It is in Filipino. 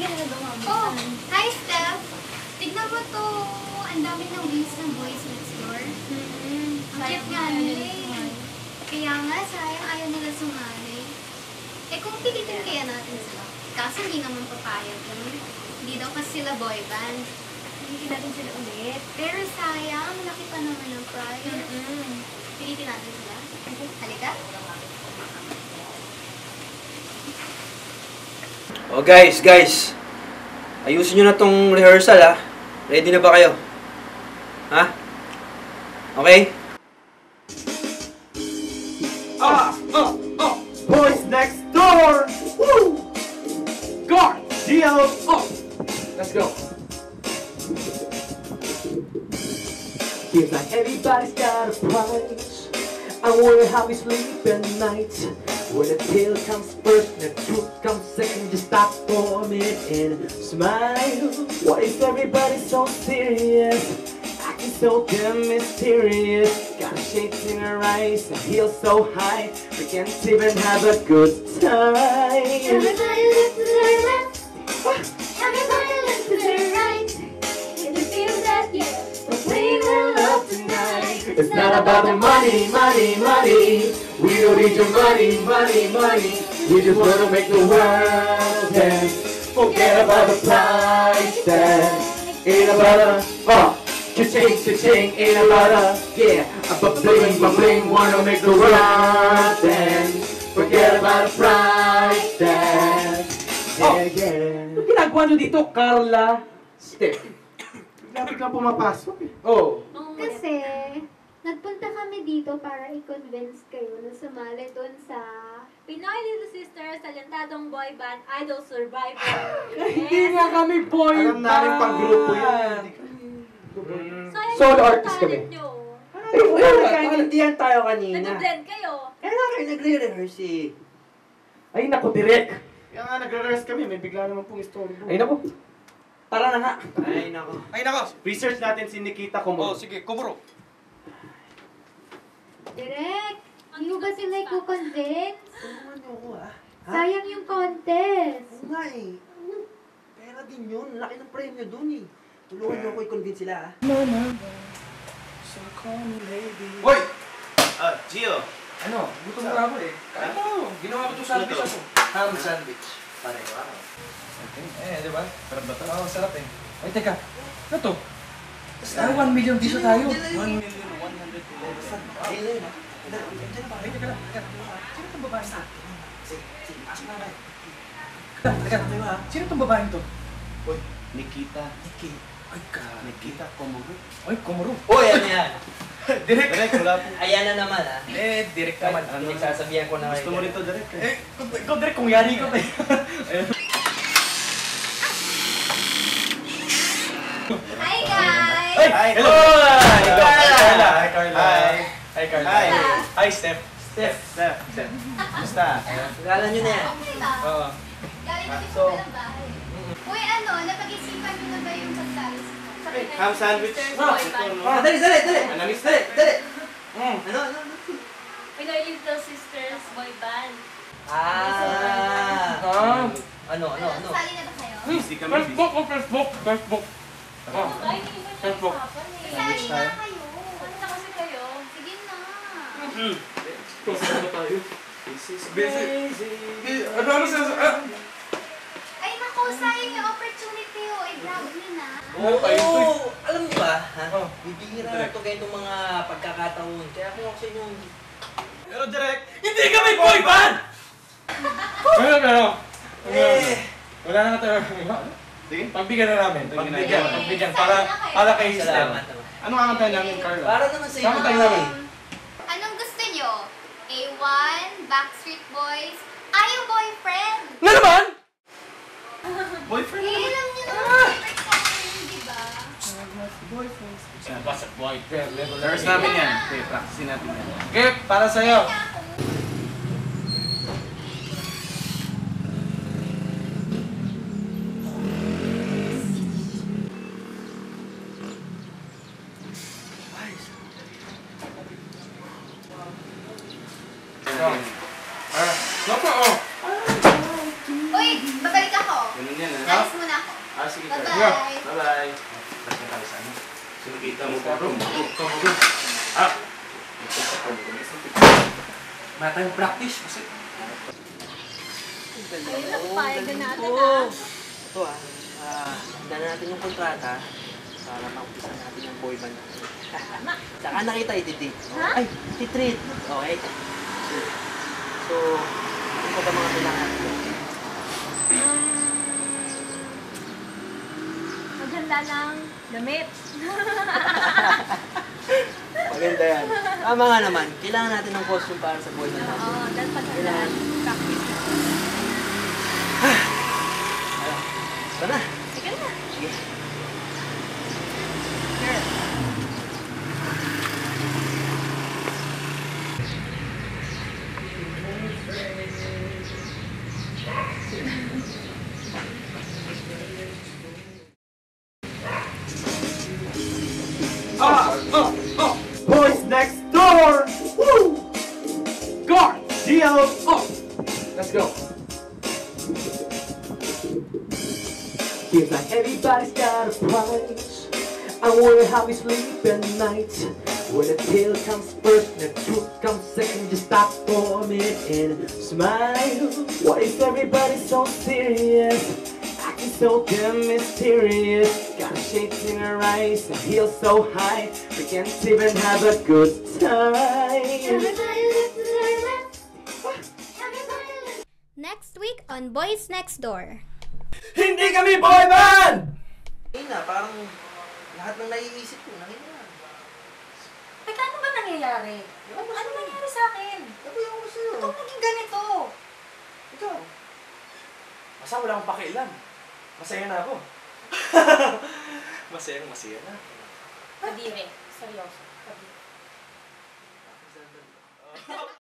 ginagawa mo? Oh, hi Steph! Tignan mo to. Ang dami ng wheels ng Boys Next Door. Ang cute nga nila eh. Kaya nga, sayang ayaw nila sumali. Eh kung pilitin kaya natin sila. Kaso hindi naman papayag yun. Hindi daw kasi sila boy band. Pilitin natin sila ulit. Pero sayang, malaki pa naman ang prize. Pilitin natin sila. Halika. Oh guys. Ayusin nyo na tong rehearsal ha. Ready na ba kayo? Ha? Okay? Boys Next Door! Woo! Guard! GL up! Let's go! Feels like everybody's got a price. I wonder how we sleep at night. When the tale comes first and the truth comes second, just stop for a minute and smile. Why is everybody so serious? Acting so damn mysterious. Got shades in her eyes and heels so high, we can't even have a good time. Everybody look to their left. Everybody look to their right. If you feel that, yeah, we're playing with love tonight. It's not about the money. We don't need your money. We just wanna make the world dance. Forget about the price tag. Ain't about a cha-ching, ain't about a yeah. Bling, wanna make the world dance. Forget about the price tag. Yeah. Ano ginagawa nyo dito, Carla? Steph. Lapit lang pumapasok eh. Oh. Kasi, nagpunta kami dito para i-convince kayo na sumali dun sa Pinoy Little Sisters, talentadong boy band, Idol Survivor. Hindi nga kami boy Alam namin pang grupo yun. Sayang Solo yung artist talent kami. nyo. Nagkaintindihan tayo kanina. Nag-blend kayo. Kaya nga kayo nagre-rehearse eh. Ay, naku, direk. Kaya nga nagre-rest kami, may bigla naman pong storyboard. Ay, naku. Tara na nga. Ay nako. Research natin si Nikita Komuro. Sige, kumuro. direct. Hindi mo ba sila i-convince? Tulungan niyo ako ha. Sayang yung contest. Oo nga eh. Pera din yun. Laki ng premyo dun eh. Tulungan niyo ako i-convince sila ha. So call me lady. Hoy! Gio. Ano? Gutom na ako eh. Ano? Ginawa ko to sandwich ako. Ham sandwich. Pare, wow. Okay. Di ba? Sarap ba ito? Oo, sarap eh. Ay, teka. Ano to? 1 million piso tayo. 1,111,000. Ayun yun ha. Ay, teka lang. Sino itong babae to? Sige, asok na tayo. Teka lang. Sino itong babae to? Hoy, Nikita. Ay, Nikita Komuro. Ay, kumuro. Uy, ano yan? Direk. Direk, wala po. Ayan na naman ha. Direk naman. Ano? Sasabihan ko na Gusto mo rito, Direk? Ikaw, Direk, kung yari ko tayo. Hi guys! Ay, hello! Hi, Carla. Hi, Carla. Hi, Carla. Hi. Hi, Steph. Steph. Basta. Kala nyo na yan. Okay lang. Oo. Galing kami So, sa kalang bahay. Uy, ano, napag-isipan nyo na ba yung pagsali sa Hey, ham sandwich. Boy band. Dali. Manamis Dali. Ano? Pinoy Little Sisters, boy band. Ano? Sali na ba kayo? Busy kami. Facebook. Ano ba? Hindi ba niya Facebook. usapan eh? Sali na kayo. Ano na kasi kayo? Sige na. This is Busy. Ano sa... Ay naku, sayang yung opportunity oh. I-grab nyo na. Oo, alam mo ba, ha? Oh. Bibihira na ito ganitong mga pagkakataon. Kaya kung ako sa inyo, Pero Direk, Hindi kami boy band! Ano? Wala na tayo. sige. Pagbigyan na namin. Pagbigyan. Sali na Para kayo. kay salamat Steph. naman. Ano ang kanta namin, Carla? Para naman sa inyo. Tama tayo namin. Anong gusto nyo? A1, Backstreet Boys, yung boyfriend. Na naman! Boyfriend Eh, naman. alam nyo naman, favorite ko yun, di ba? Basta boy. Rehearse namin yan. Okay, practicein natin yan. Okay, para sa'yo. Uy, babalik ako. Ganun yan, ha? Alis sige. Bye-bye. Bye-bye. Tapos na tayo sa ano. Sinukita mo pa room. Ah! May tayong practice kasi. Ayun na, papayagan natin Ito handa na natin yung kontrata para maumpisa natin yung boy band. Saka nakita ititreat. Ay, titreat. Okay. So, ano pa ba mga kailangan natin? Maganda ng damit. Maganda yan. Tama nga naman. Kailangan natin ng costume para sa boy band natin. Oo, dahil pagkandaan. Practice. Ito na. Sige na. Sige. Boys next door! Woo! Guard! GL up! Let's go! Feels like everybody's got a price. I wonder how we sleep at night. When the tale comes first and the truth comes second, just stop for a minute and smile. Why is everybody so serious? Acting so damn mysterious. Got shades in her eyes and heels so high, we can't even have a good time. Next week on Boys Next Door. Hindi kami boy band! Ayun na, parang lahat ng naiisip ko, nangyayari. Ay, ano ba nangyayari? Ano nangyayari sa akin? Sabi ako sa'yo. Itong naging ganito. Ikaw. Basta wala akong pakialam. Masaya na ako. Masaya na. Kadire. Seryoso. Kadire.